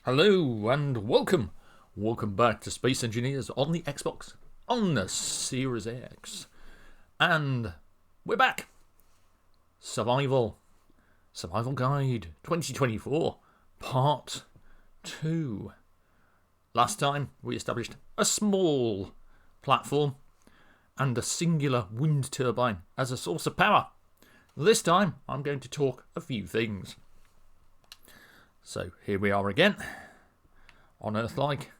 Hello and welcome. Welcome back to Space Engineers on the Xbox, on the Series X. And we're back. Survival Guide 2024, Part 2. Last time we established a small platform and a singular wind turbine as a source of power. This time I'm going to talk a few things. So here we are again, on Earth-like,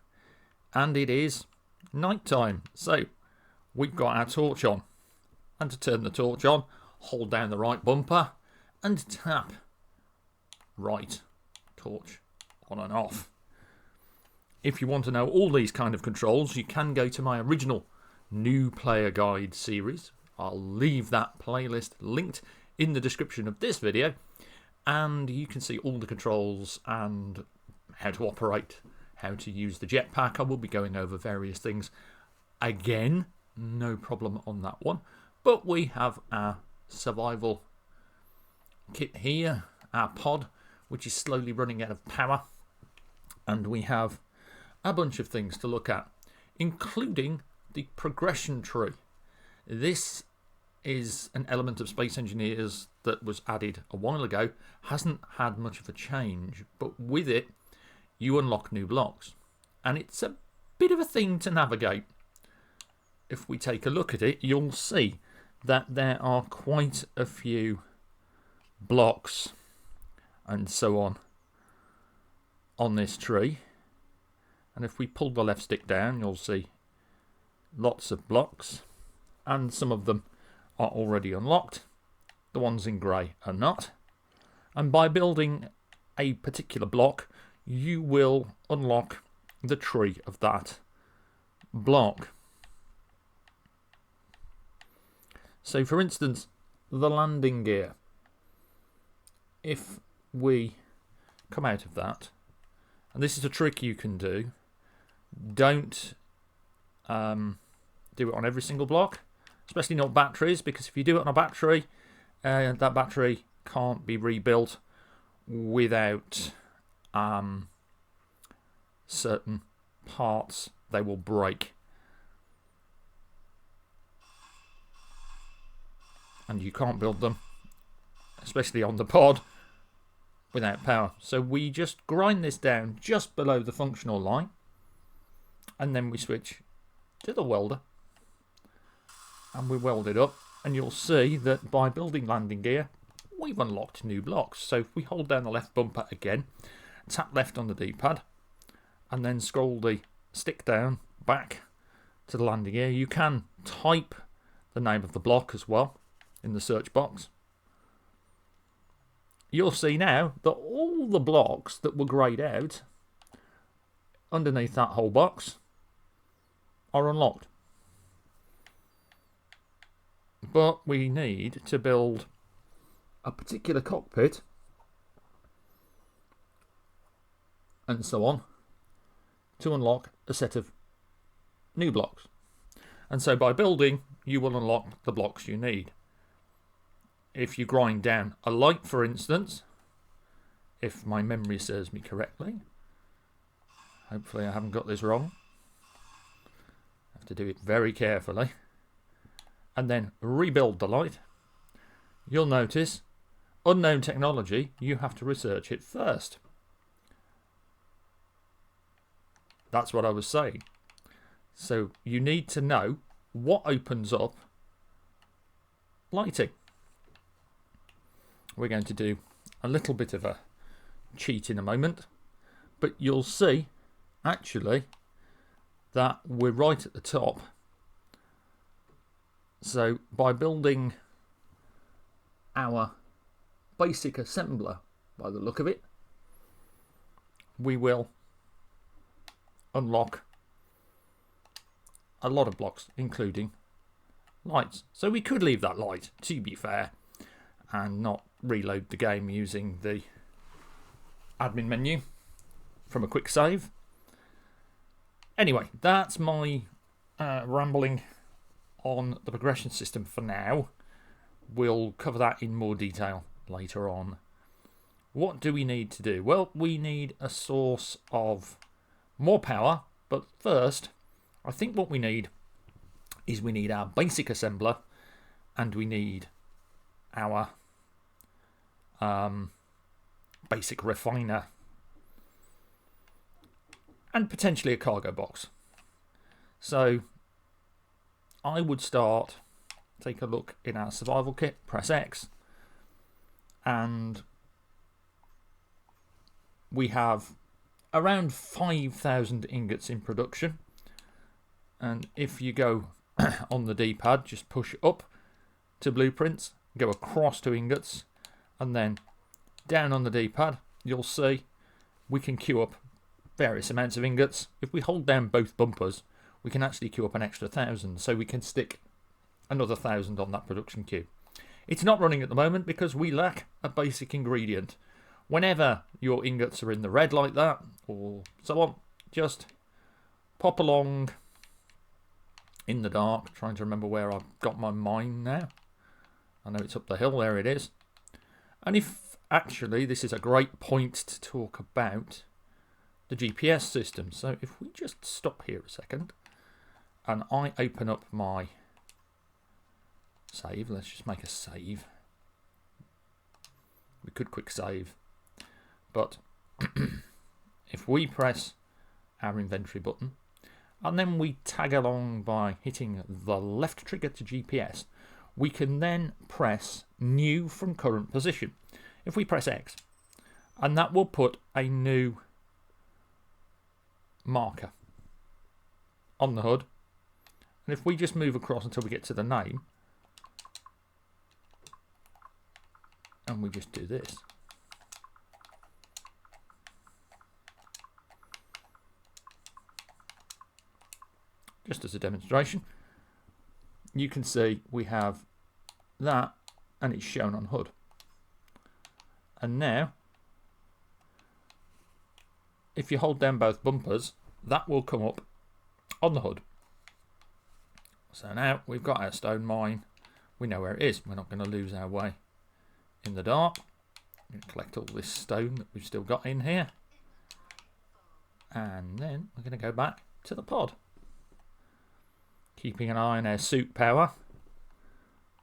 and it is night time. So we've got our torch on, and to turn the torch on, hold down the right bumper and tap right torch on and off. If you want to know all these kind of controls, you can go to my original New Player Guide series. I'll leave that playlist linked in the description of this video. And you can see all the controls and how to operate, how to use the jetpack. I will be going over various things again, no problem on that one. But we have our survival kit here, our pod, which is slowly running out of power. And we have a bunch of things to look at, including the progression tree. This is an element of Space Engineers that was added a while ago, hasn't had much of a change, but with it you unlock new blocks, and it's a bit of a thing to navigate. If we take a look at it, you'll see that there are quite a few blocks and so on this tree, and if we pull the left stick down you'll see lots of blocks, and some of them are already unlocked. The ones in grey are not. And by building a particular block, you will unlock the tree of that block. So for instance, the landing gear. If we come out of that, and this is a trick you can do, don't do it on every single block. Especially not batteries, because if you do it on a battery, that battery can't be rebuilt without certain parts. They will break. And you can't build them, especially on the pod, without power. So we just grind this down just below the functional line, and then we switch to the welder. And we weld it up, and you'll see that by building landing gear, we've unlocked new blocks. So if we hold down the left bumper again, tap left on the D-pad, and then scroll the stick down back to the landing gear, you can type the name of the block as well in the search box. You'll see now that all the blocks that were greyed out underneath that whole box are unlocked. But we need to build a particular cockpit and so on to unlock a set of new blocks. And so by building, you will unlock the blocks you need. If you grind down a light, for instance, if my memory serves me correctly, hopefully I haven't got this wrong, I have to do it very carefully, and then rebuild the light, you'll notice unknown technology, you have to research it first. That's what I was saying. So you need to know what opens up lighting. We're going to do a little bit of a cheat in a moment, but you'll see actually that we're right at the top. So by building our basic assembler, by the look of it, we will unlock a lot of blocks, including lights. So we could leave that light, to be fair, and not reload the game using the admin menu from a quick save. Anyway, that's my rambling on the progression system for now. We'll cover that in more detail later on. what do we need to do? Well, we need a source of more power, but first, I think what we need is we need our basic assembler, and we need our basic refiner, and potentially a cargo box. So I would start, take a look in our survival kit, press X, and we have around 5,000 ingots in production. And if you go on the D-pad, just push up to blueprints, go across to ingots, and then down on the D-pad, you'll see we can queue up various amounts of ingots. If we hold down both bumpers, we can actually queue up an extra 1,000, so we can stick another 1,000 on that production queue. It's not running at the moment because we lack a basic ingredient. Whenever your ingots are in the red like that, or so on, just pop along in the dark, trying to remember where I've got my mine now. I know it's up the hill, there it is. And if actually, this is a great point to talk about the GPS system. So if we just stop here a second, and I open up my save, let's just make a save. We could quick save, but if we press our inventory button, and then we tag along by hitting the left trigger to GPS, we can then press new from current position. If we press X, and that will put a new marker on the HUD. And if we just move across until we get to the name, and we just do this, just as a demonstration, you can see we have that, and it's shown on HUD. And now, if you hold down both bumpers, that will come up on the HUD. So now we've got our stone mine. We know where it is. We're not going to lose our way in the dark. We're going to collect all this stone that we've still got in here. And then we're going to go back to the pod. Keeping an eye on our suit power.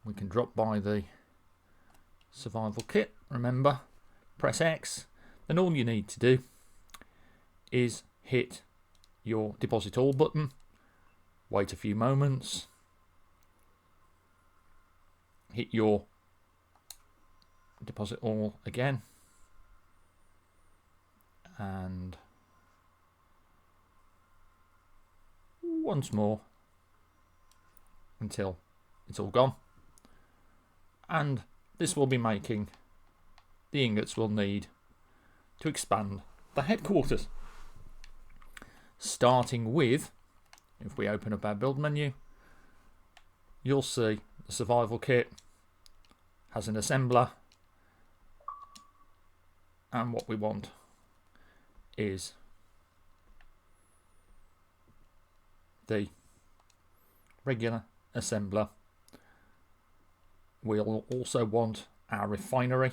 We can drop by the survival kit. Remember, press X. Then all you need to do is hit your deposit all button. Wait a few moments. Hit your deposit all again. And once more until it's all gone. And this will be making the ingots we'll need to expand the headquarters. Starting with, if we open up our build menu, you'll see the survival kit has an assembler, and what we want is the regular assembler. We'll also want our refinery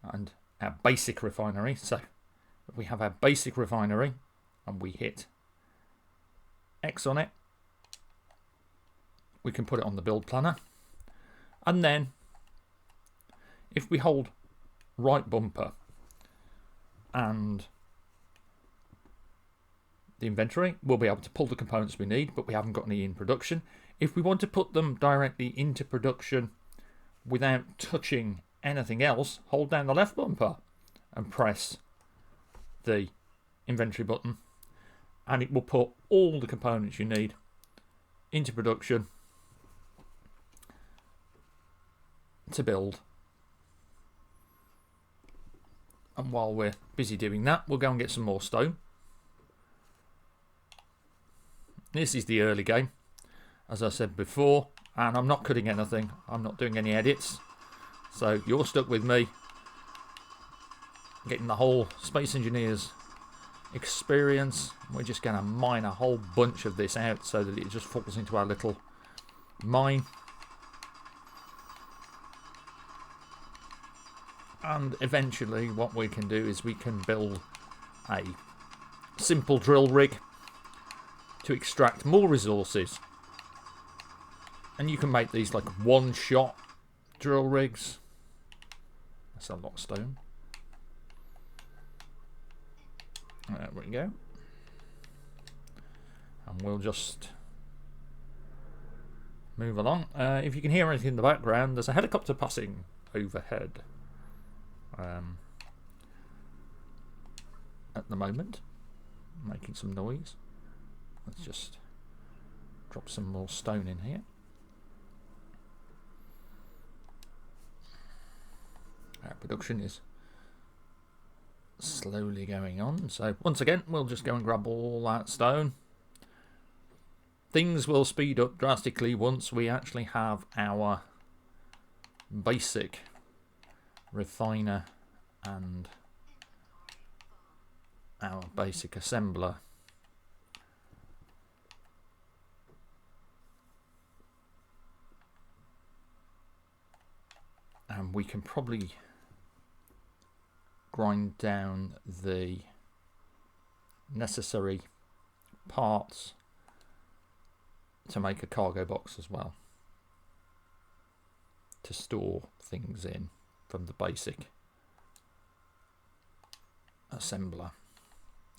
and our basic refinery. So if we have our basic refinery and we hit X on it, we can put it on the build planner. And then if we hold right bumper and the inventory, we'll be able to pull the components we need, but we haven't got any in production. If we want to put them directly into production without touching anything else, hold down the left bumper and press the inventory button, and it will put all the components you need into production to build. And while we're busy doing that, we'll go and get some more stone. This is the early game, as I said before, and I'm not cutting anything. I'm not doing any edits. So you're stuck with me, getting the whole Space Engineers experience. We're just going to mine a whole bunch of this out so that it just falls into our little mine. And eventually what we can do is we can build a simple drill rig to extract more resources. And you can make these like one-shot drill rigs. That's a lot of stone. There we go. And we'll just move along. If you can hear anything in the background, there's a helicopter passing overhead at the moment, making some noise. Let's just drop some more stone in here. Our production is slowly going on, so once again we'll just go and grab all that stone. Things will speed up drastically once we actually have our basic refiner and our basic assembler. And we can probably grind down the necessary parts to make a cargo box as well, to store things in from the basic assembler.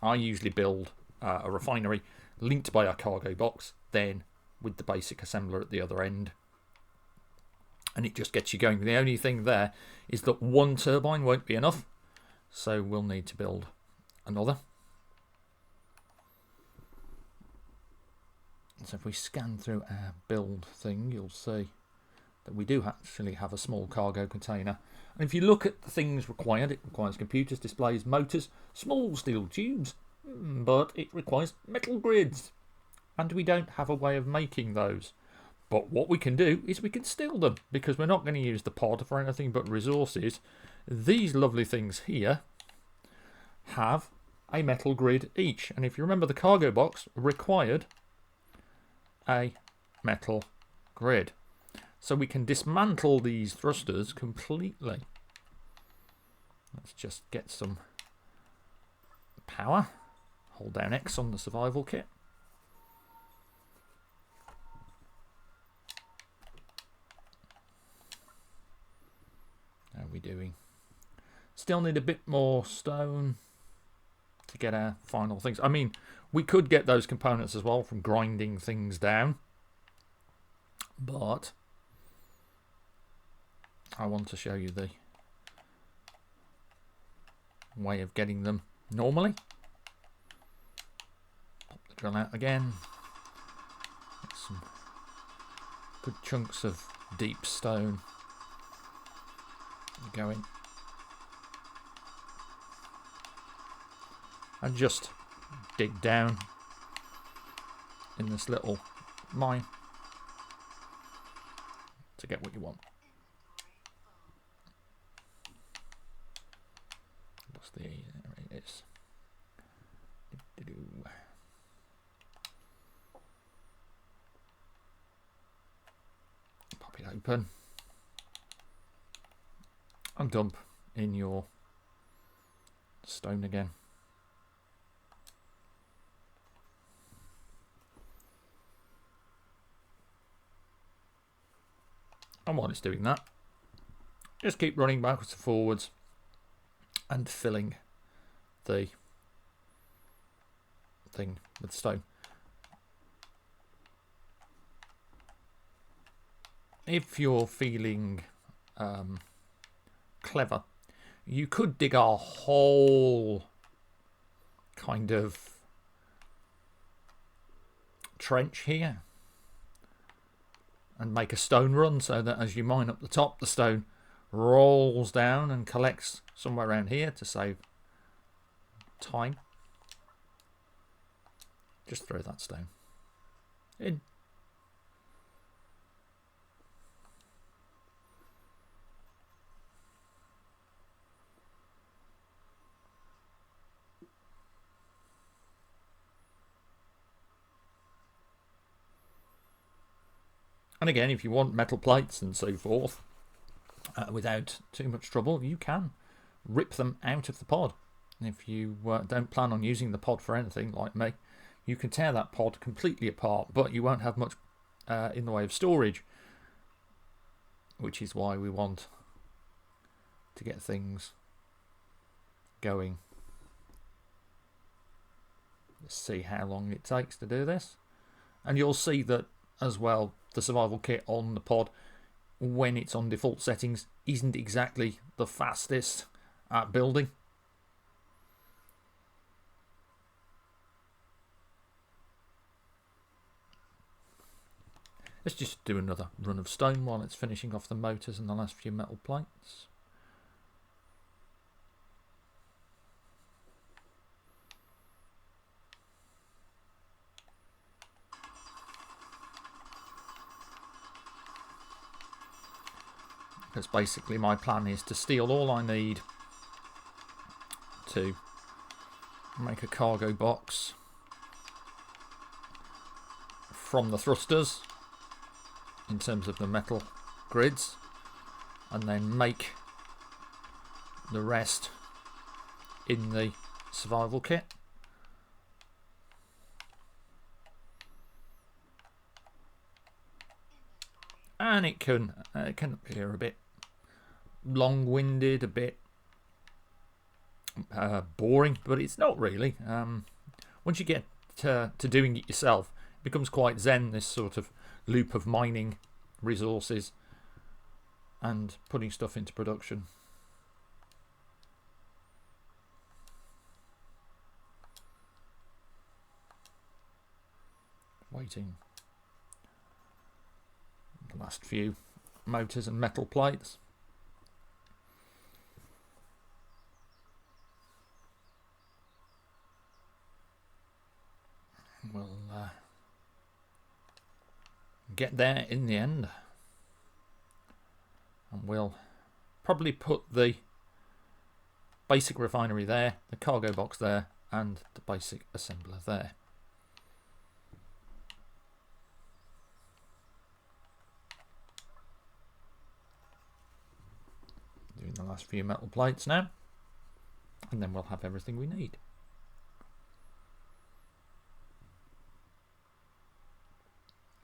I usually build a refinery linked by a cargo box, then with the basic assembler at the other end, and it just gets you going. The only thing there is that one turbine won't be enough, so we'll need to build another. So if we scan through our build thing, you'll see that we do actually have a small cargo container. And if you look at the things required, it requires computers, displays, motors, small steel tubes, but it requires metal grids. And we don't have a way of making those. But what we can do is we can steal them, because we're not going to use the pod for anything but resources. These lovely things here have a metal grid each. And if you remember, the cargo box required a metal grid. So we can dismantle these thrusters completely. Let's just get some power. Hold down X on the survival kit. How are we doing? Still need a bit more stone to get our final things. I mean, we could get those components as well from grinding things down, but I want to show you the way of getting them normally. Pop the drill out again. Get some good chunks of deep stone going. And just dig down in this little mine to get what you want. What's the... there it is. Pop it open and dump in your stone again. And while it's doing that, just keep running backwards and forwards and filling the thing with stone. If you're feeling clever, you could dig a whole kind of trench here and make a stone run, so that as you mine up the top, the stone rolls down and collects somewhere around here to save time. Just throw that stone in. And again, if you want metal plates and so forth, without too much trouble, you can rip them out of the pod. If you don't plan on using the pod for anything, like me, you can tear that pod completely apart, but you won't have much in the way of storage, which is why we want to get things going. Let's see how long it takes to do this. And you'll see that as well, the survival kit on the pod, when it's on default settings, isn't exactly the fastest at building. Let's just do another run of stone while it's finishing off the motors and the last few metal plates. Because basically my plan is to steal all I need to make a cargo box from the thrusters in terms of the metal grids, and then make the rest in the survival kit. And it can appear a bit long-winded, a bit boring, but it's not really. Once you get to doing it yourself, it becomes quite zen, this sort of loop of mining resources and putting stuff into production. Waiting the last few motors and metal plates. We'll get there in the end, and we'll probably put the basic refinery there, the cargo box there, and the basic assembler there. Doing the last few metal plates now, and then we'll have everything we need.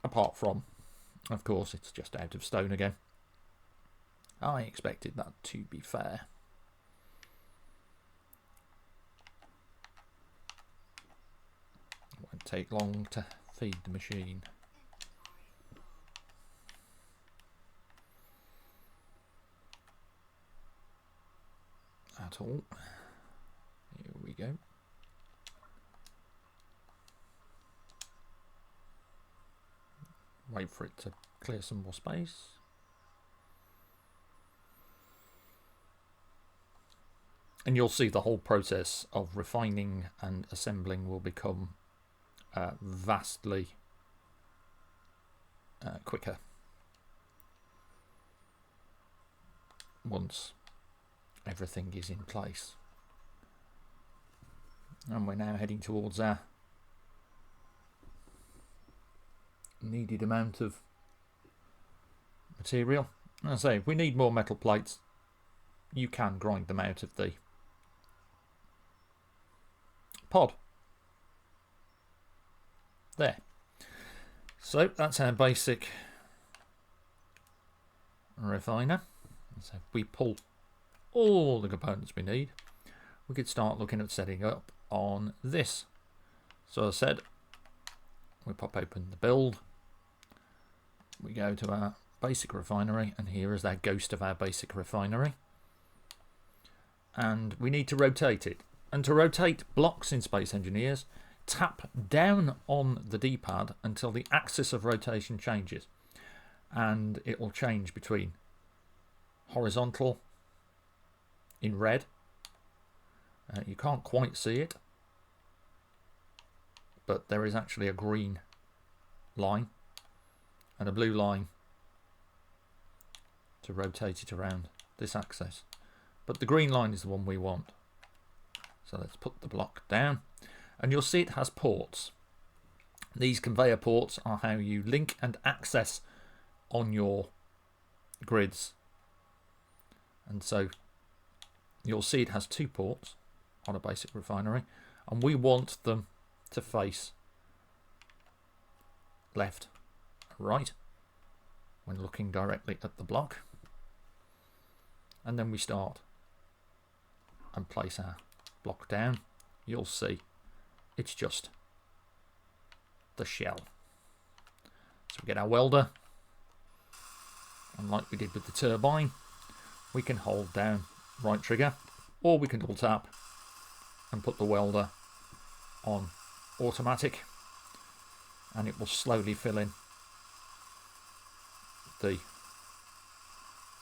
Apart from, of course, it's just out of stone again. I expected that, to be fair. It won't take long to feed the machine. At all. Here we go. Wait for it to clear some more space. And you'll see the whole process of refining and assembling will become vastly quicker once everything is in place. And we're now heading towards our needed amount of material. As I say, if we need more metal plates, you can grind them out of the pod. There. So that's our basic refiner. So if we pull all the components we need, we could start looking at setting up on this. So as I said, we pop open the build, we go to our basic refinery, and here is our ghost of our basic refinery, and we need to rotate it. And to rotate blocks in Space Engineers, tap down on the D-pad until the axis of rotation changes, and it will change between horizontal in red, you can't quite see it, but there is actually a green line and a blue line to rotate it around this axis, but the green line is the one we want. So let's put the block down, and you'll see it has ports. These conveyor ports are how you link and access on your grids, and so you'll see it has 2 ports on a basic refinery, and we want them to face left and right when looking directly at the block. And then we start and place our block down. You'll see it's just the shell. So we get our welder, and like we did with the turbine, we can hold down right trigger, or we can double tap and put the welder on automatic, and it will slowly fill in the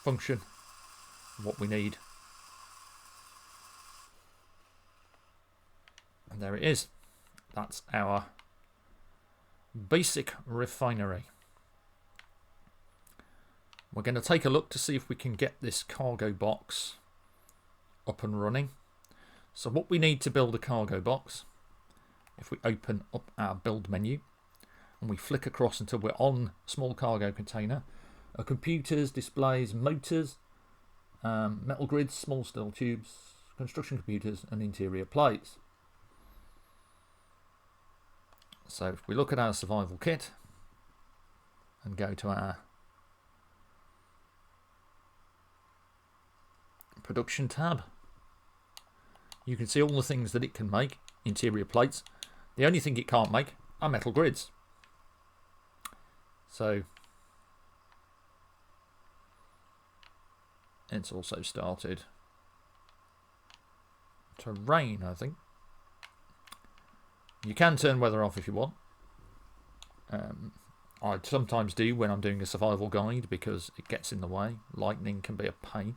function of what we need. And there it is. That's our basic refinery. We're going to take a look to see if we can get this cargo box up and running. So what we need to build a cargo box, if we open up our build menu and we flick across until we're on small cargo container, are computers, displays, motors, metal grids, small steel tubes, construction computers and interior plates. So if we look at our survival kit and go to our production tab, you can see all the things that it can make. Interior plates. The only thing it can't make are metal grids. So it's also started to rain, I think. You can turn weather off if you want. I sometimes do when I'm doing a survival guide because it gets in the way. Lightning can be a pain.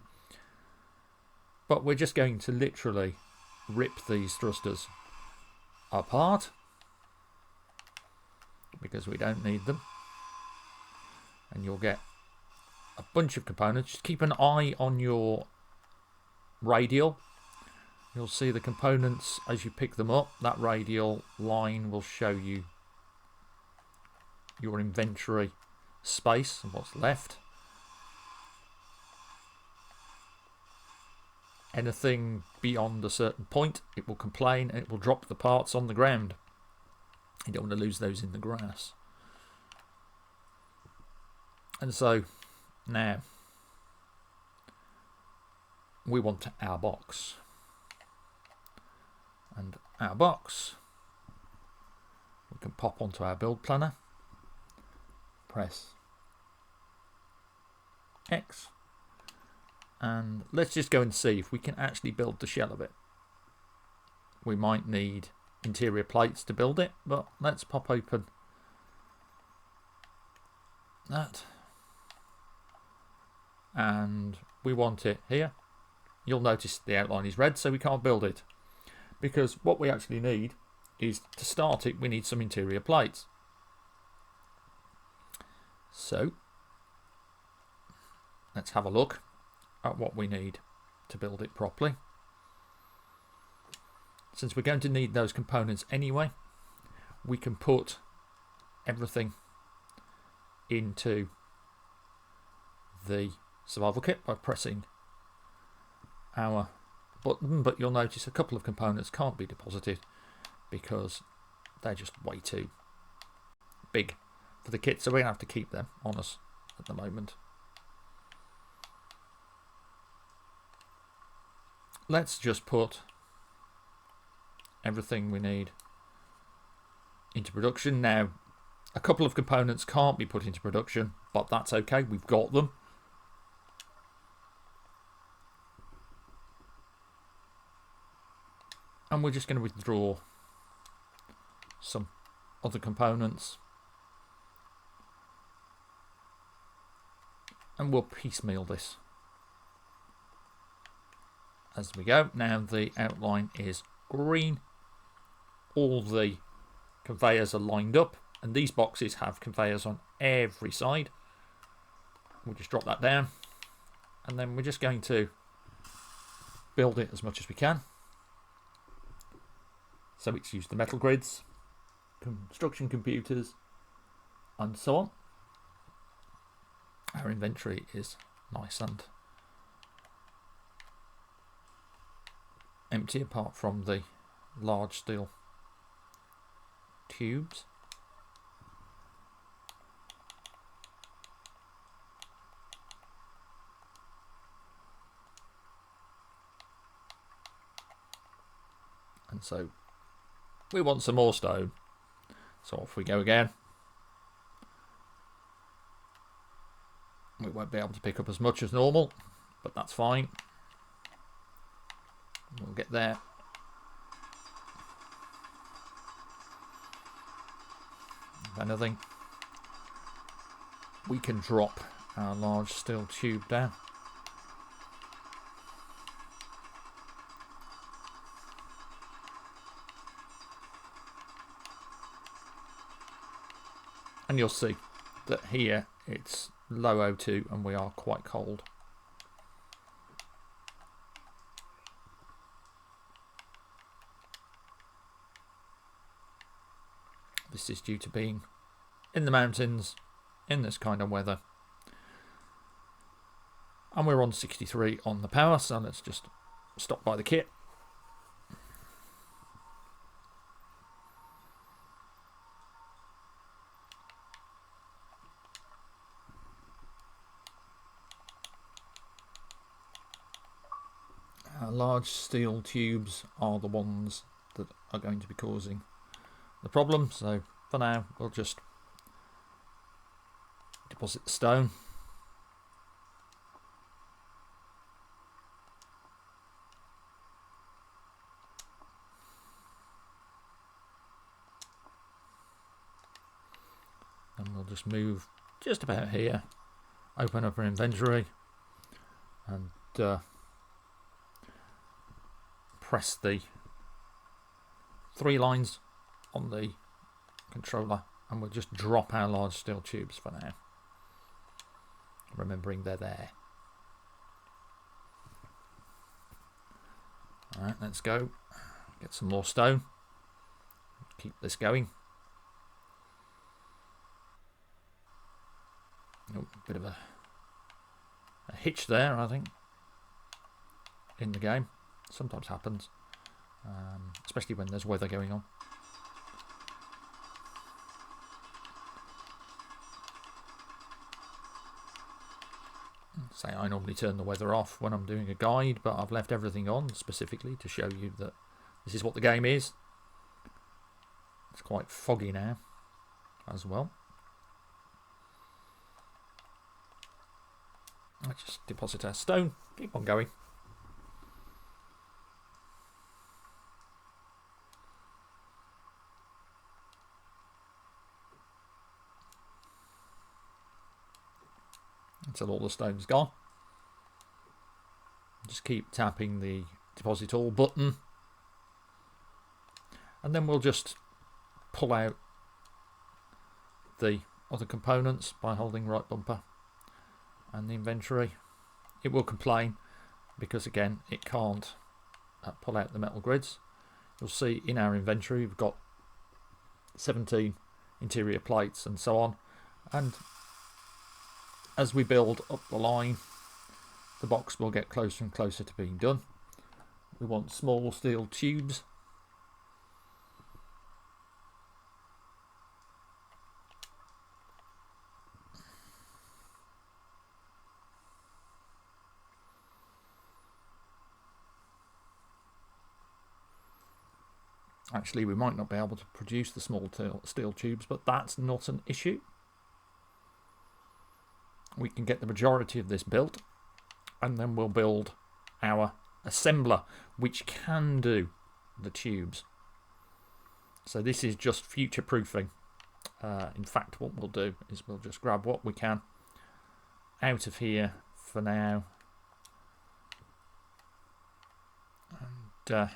But we're just going to literally rip these thrusters apart because we don't need them. And you'll get a bunch of components. Just keep an eye on your radial. You'll see the components as you pick them up. That radial line will show you your inventory space and what's left. Anything beyond a certain point, it will complain and it will drop the parts on the ground. You don't want to lose those in the grass. And so now we want our box. And our box, we can pop onto our build planner, press X, and let's just go and see if we can actually build the shell of it. We might need interior plates to build it, but let's pop open that, and we want it here. You'll notice the outline is red, so we can't build it. Because what we actually need is, to start it, we need some interior plates. So let's have a look at what we need to build it properly. Since we're going to need those components anyway, we can put everything into the survival kit by pressing our button, but you'll notice a couple of components can't be deposited because they're just way too big for the kit, so we're going to have to keep them on us at the moment. Let's just put everything we need into production. Now, a couple of components can't be put into production, but that's okay, we've got them. And we're just going to withdraw some other components. And we'll piecemeal this as we go. Now the outline is green. All the conveyors are lined up. And these boxes have conveyors on every side. We'll just drop that down. And then we're just going to build it as much as we can. So it's used the metal grids, construction computers, and so on. Our inventory is nice and empty apart from the large steel tubes. And so we want some more stone. So off we go again. We won't be able to pick up as much as normal, but that's fine. We'll get there. If anything, we can drop our large steel tube down. And you'll see that here it's low O2 and we are quite cold. This is due to being in the mountains in this kind of weather. And we're on 63 on the power, so let's just stop by the kit. Our large steel tubes are the ones that are going to be causing the problem, so for now we'll just deposit the stone. And we'll just move just about here, open up our inventory and press the 3 lines on the controller and we'll just drop our large steel tubes for now, remembering they're there. Alright, let's go get some more stone, keep this going. Oh, bit of a hitch there, I think, in the game. Sometimes happens, especially when there's weather going on. Say I normally turn the weather off when I'm doing a guide, but I've left everything on specifically to show you that this is what the game is. It's quite foggy now as well. Let's just deposit our stone, keep on going. Until all the stone's gone. Just keep tapping the deposit all button. And then we'll just pull out the other components by holding right bumper and the inventory. It will complain because again it can't pull out the metal grids. You'll see in our inventory we've got 17 interior plates and so on, and as we build up the line the box will get closer and closer to being done. We want small steel tubes. Actually, we might not be able to produce the small steel tubes, but that's not an issue. We can get the majority of this built, and then we'll build our assembler, which can do the tubes. So this is just future proofing. In fact, what we'll do is we'll just grab what we can out of here for now. And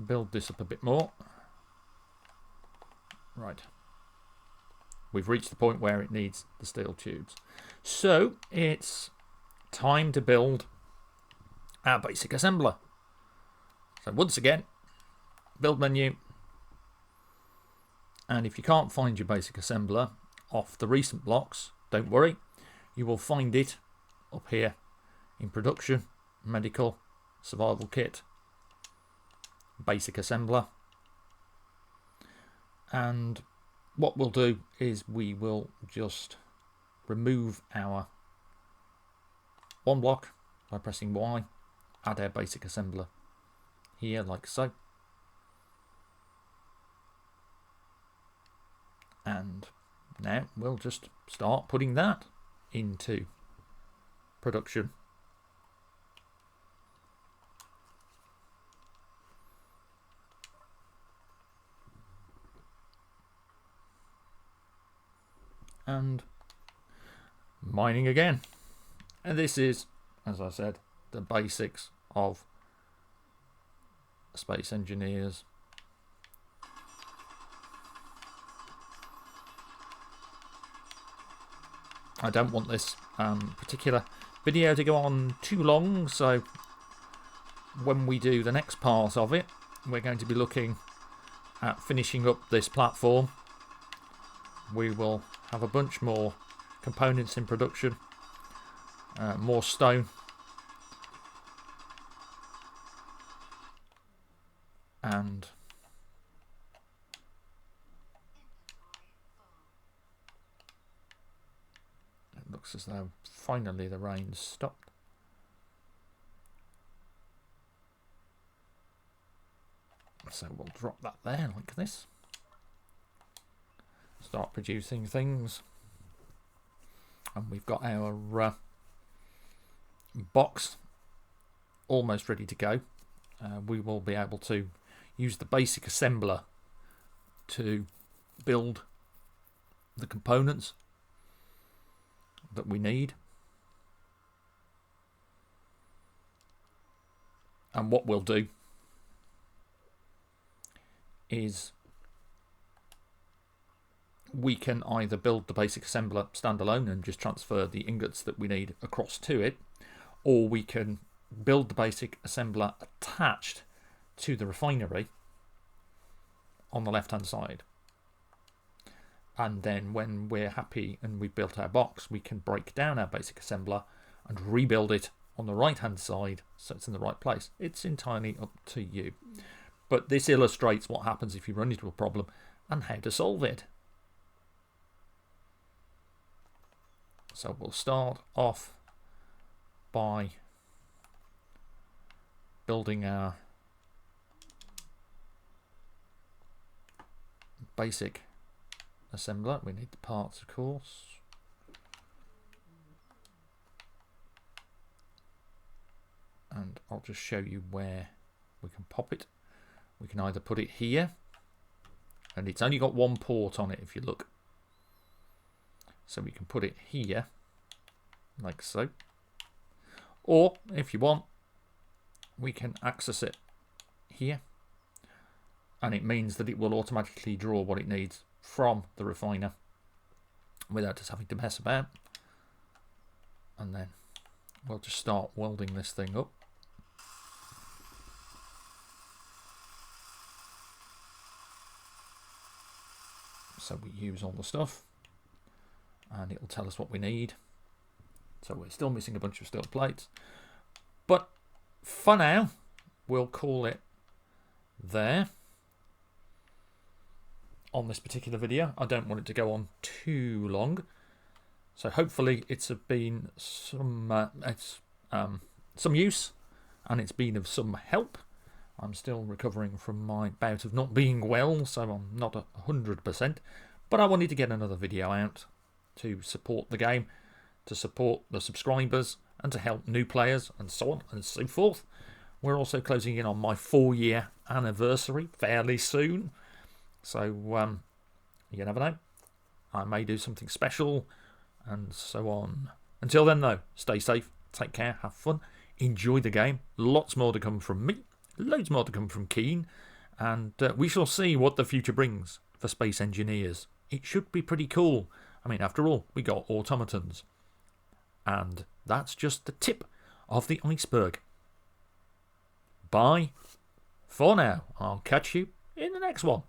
build this up a bit more. Right. We've reached the point where it needs the steel tubes. So it's time to build our basic assembler. So once again, build menu. And if you can't find your basic assembler off the recent blocks, don't worry. You will find it up here in production, medical, survival kit, basic assembler, and what we'll do is we will just remove our one block by pressing Y, add our basic assembler here like so, and now we'll just start putting that into production. And mining again. And this is, as I said, the basics of Space Engineers. I don't want this particular video to go on too long, so when we do the next part of it, we're going to be looking at finishing up this platform. We will have a bunch more components in production, more stone, and it looks as though finally the rain's stopped. So we'll drop that there like this. Start producing things, and we've got our box almost ready to go. We will be able to use the basic assembler to build the components that we need. And what we'll do is we can either build the basic assembler standalone and just transfer the ingots that we need across to it, or we can build the basic assembler attached to the refinery on the left hand side. And then when we're happy and we've built our box, we can break down our basic assembler and rebuild it on the right hand side so it's in the right place. It's entirely up to you. But this illustrates what happens if you run into a problem and how to solve it. So we'll start off by building our basic assembler. We need the parts, of course. And I'll just show you where we can pop it. We can either put it here, and it's only got one port on it if you look. So we can put it here, like so. Or, if you want, we can access it here. And it means that it will automatically draw what it needs from the refiner without us having to mess about. And then we'll just start welding this thing up. So we use all the stuff, and it'll tell us what we need. So we're still missing a bunch of steel plates, but for now we'll call it there on this particular video. I don't want it to go on too long, so hopefully it's been some use, and it's been of some help. I'm still recovering from my bout of not being well, so I'm not 100%, but I wanted to get another video out to support the game, to support the subscribers, and to help new players, and so on and so forth. We're also closing in on my 4-year anniversary fairly soon, so you never know. I may do something special, and so on. Until then, though, stay safe, take care, have fun, enjoy the game. Lots more to come from me. Loads more to come from Keen, and we shall see what the future brings for Space Engineers. It should be pretty cool. I mean, after all, we got automatons. And that's just the tip of the iceberg. Bye for now. I'll catch you in the next one.